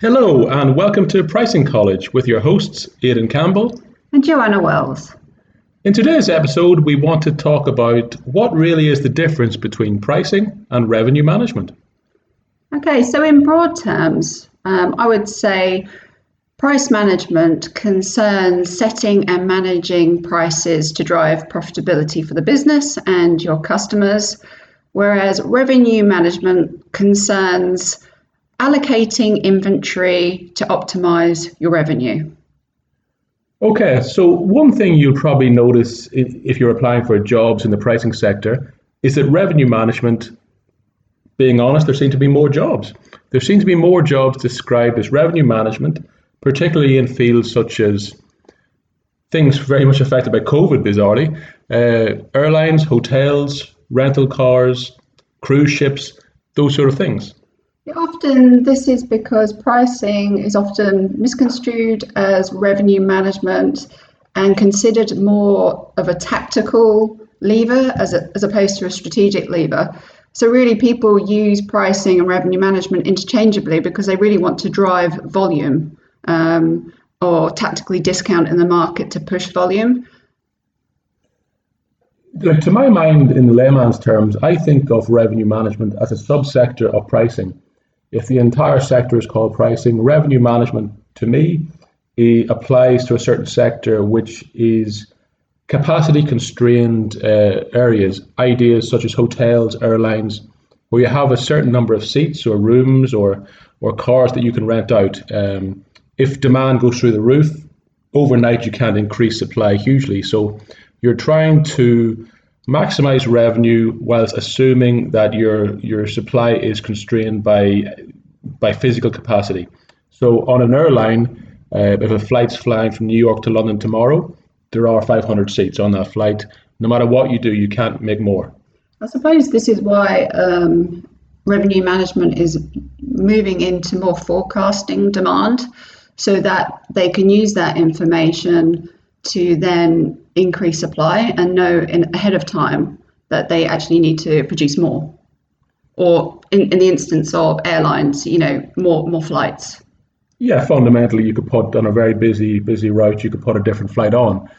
Hello and welcome to Pricing College with your hosts Aidan Campbell and Joanna Wells. In today's episode, we want to talk about what really is the difference between pricing and revenue management. Okay, so in broad terms, I would say price management concerns setting and managing prices to drive profitability for the business and your customers, whereas revenue management concerns allocating inventory to optimize your revenue. Okay, so one thing you'll probably notice if you're applying for jobs in the pricing sector is that revenue management, being honest, there seem to be more jobs. There seem to be more jobs described as revenue management, particularly in fields such as things very much affected by COVID, bizarrely, airlines, hotels, rental cars, cruise ships, those sort of things. Often this is because pricing is often misconstrued as revenue management and considered more of a tactical lever as opposed to a strategic lever. So really people use pricing and revenue management interchangeably because they really want to drive volume or tactically discount in the market to push volume. To my mind, in layman's terms, I think of revenue management as a subsector of pricing. If the entire sector is called pricing, revenue management, to me, it applies to a certain sector which is capacity-constrained areas, ideas such as hotels, airlines, where you have a certain number of seats or rooms or cars that you can rent out. If demand goes through the roof, overnight you can't increase supply hugely. So you're trying to maximize revenue whilst assuming that your supply is constrained by physical capacity. So on an airline, if a flight's flying from New York to London tomorrow, there are 500 seats on that flight. No matter what you do, you can't make more. I suppose this is why revenue management is moving into more forecasting demand so that they can use that information to then increase supply and know ahead of time that they actually need to produce more. Or in the instance of airlines, more flights. Yeah, fundamentally, you could put on a very busy route, you could put a different flight on.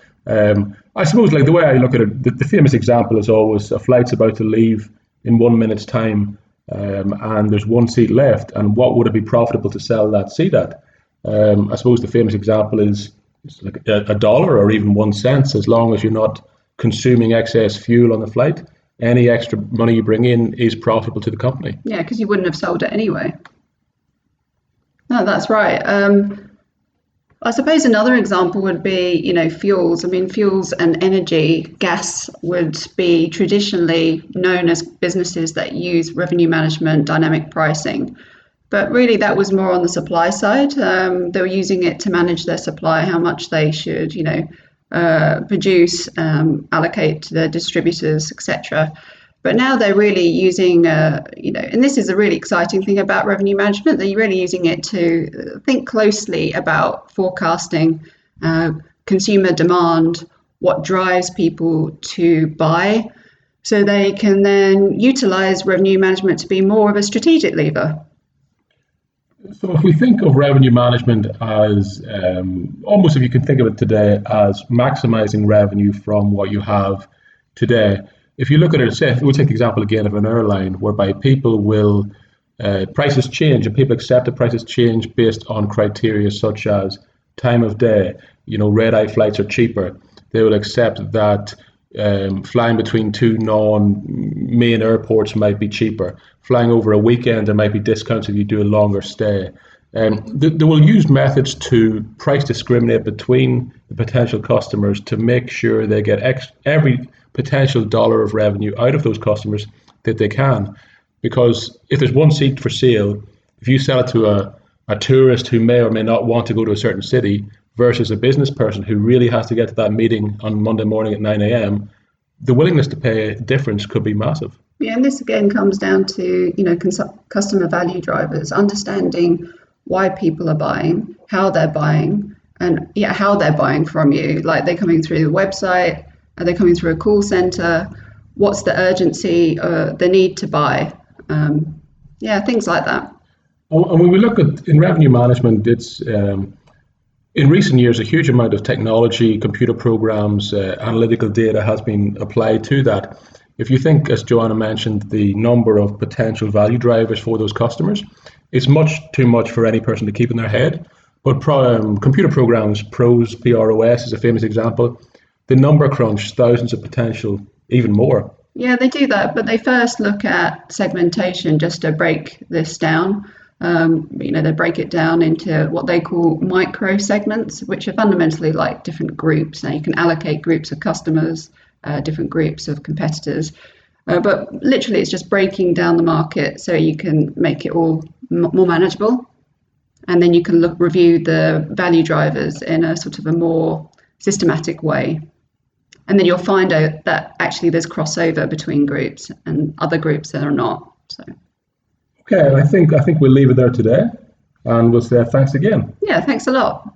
I suppose, like the way I look at it, the famous example is always a flight's about to leave in 1 minute's time, and there's one seat left, and what would it be profitable to sell that seat at? I suppose the famous example is like $1 or even 1 cent, as long as you're not consuming excess fuel on the flight. Any extra money you bring in is profitable to the company. Yeah, because you wouldn't have sold it anyway. No, that's right. I suppose another example would be, fuels. I mean, fuels and energy, gas would be traditionally known as businesses that use revenue management, dynamic pricing. But really, that was more on the supply side. They were using it to manage their supply, how much they should, produce, allocate to their distributors, etc. But now they're really using, and this is a really exciting thing about revenue management, they're really using it to think closely about forecasting consumer demand, what drives people to buy, so they can then utilize revenue management to be more of a strategic lever. So if we think of revenue management as almost, if you can think of it today as maximizing revenue from what you have today, if you look at it, say, we'll take the example again of an airline whereby people will, prices change and people accept that prices change based on criteria such as time of day. Red-eye flights are cheaper. They will accept that flying between two non-main airports might be cheaper. Flying over a weekend, there might be discounts if you do a longer stay. They will use methods to price discriminate between the potential customers to make sure they get every potential dollar of revenue out of those customers that they can. Because if there's one seat for sale, if you sell it to a tourist who may or may not want to go to a certain city versus a business person who really has to get to that meeting on Monday morning at 9 a.m., the willingness to pay difference could be massive. Yeah, and this again comes down to, customer value drivers, understanding why people are buying, how they're buying, and how they're buying from you. Like, they're coming through the website, are they coming through a call center? What's the urgency, the need to buy? Things like that. And when we look at in revenue management, it's in recent years a huge amount of technology, computer programs, analytical data has been applied to that. If you think, as Joanna mentioned, the number of potential value drivers for those customers, it's much too much for any person to keep in their head. But computer programs, PROS, PROS is a famous example. The number crunch, thousands of potential, even more. Yeah, they do that, but they first look at segmentation just to break this down. They break it down into what they call micro segments, which are fundamentally like different groups. Now you can allocate groups of customers, different groups of competitors, but literally it's just breaking down the market so you can make it all more manageable, and then you can review the value drivers in a sort of a more systematic way. And then you'll find out that actually there's crossover between groups and other groups that are not. So. Okay, I think we'll leave it there today, and we'll say thanks again. Yeah, thanks a lot.